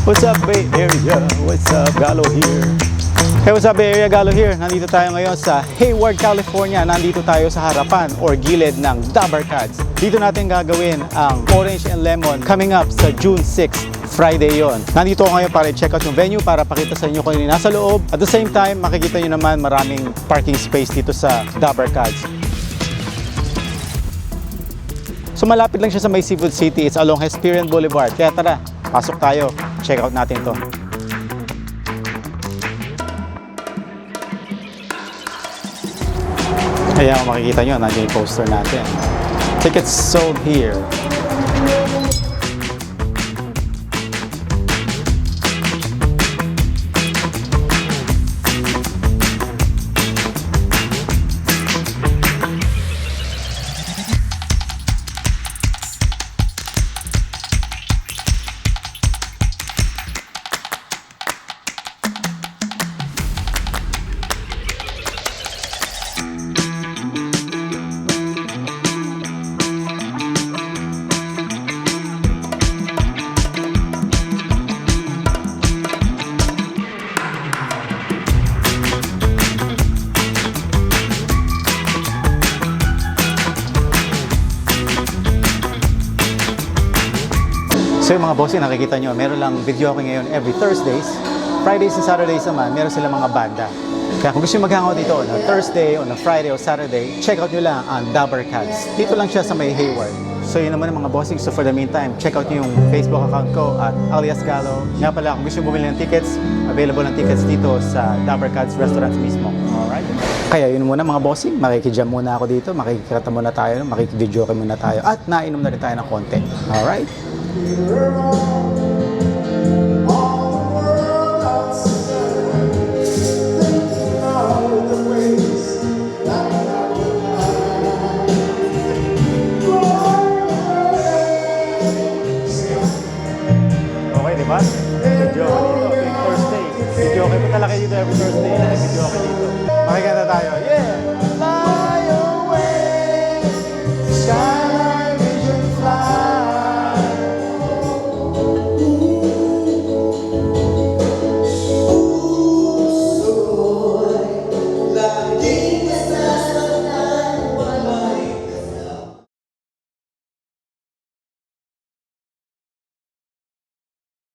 What's up, Bay Area? What's up, Galo here? Hey, what's up, Bay Area? Galo here. Nandito tayo ngayon sa Hayward, California. Nandito tayo sa harapan or gilid ng Dabbercats. Dito natin gagawin ang Orange and Lemon coming up sa June 6, Friday yon. Nandito ako ngayon para i-check out yung venue para pakita sa inyo kung ano yung nasa loob. At the same time, makikita nyo naman maraming parking space dito sa Dabbercats. So malapit lang siya sa may Seafood City. It's along Hesperian Boulevard. Kaya tara, pasok tayo. Check out natin to. Ayan, kung makikita nyo, nandiyan yung poster natin. Tickets sold here. So yung mga bossing, nakikita nyo, meron lang video ako ngayon every Thursdays. Fridays and Saturdays naman, meron silang mga banda. Kaya kung gusto nyo mag-hangout dito on a Thursday, on a Friday o Saturday, check out nyo lang ang Dabbercats. Dito lang siya sa may Hayward. So yun naman ang mga bossing. So for the meantime, check out nyo yung Facebook account ko at alias Galo. Nga pala, kung gusto nyo bumili ng tickets, available ng tickets dito sa Dabbercats Restaurants mismo. Alright? Kaya yun muna mga bossing, makikijam muna ako dito, makikikita muna tayo, makikidyoke muna tayo, at nainom na rin tayo ng konti. Alright? Okay, di ba? Video ko dito, every Thursday. Video ko talaga dito every Thursday.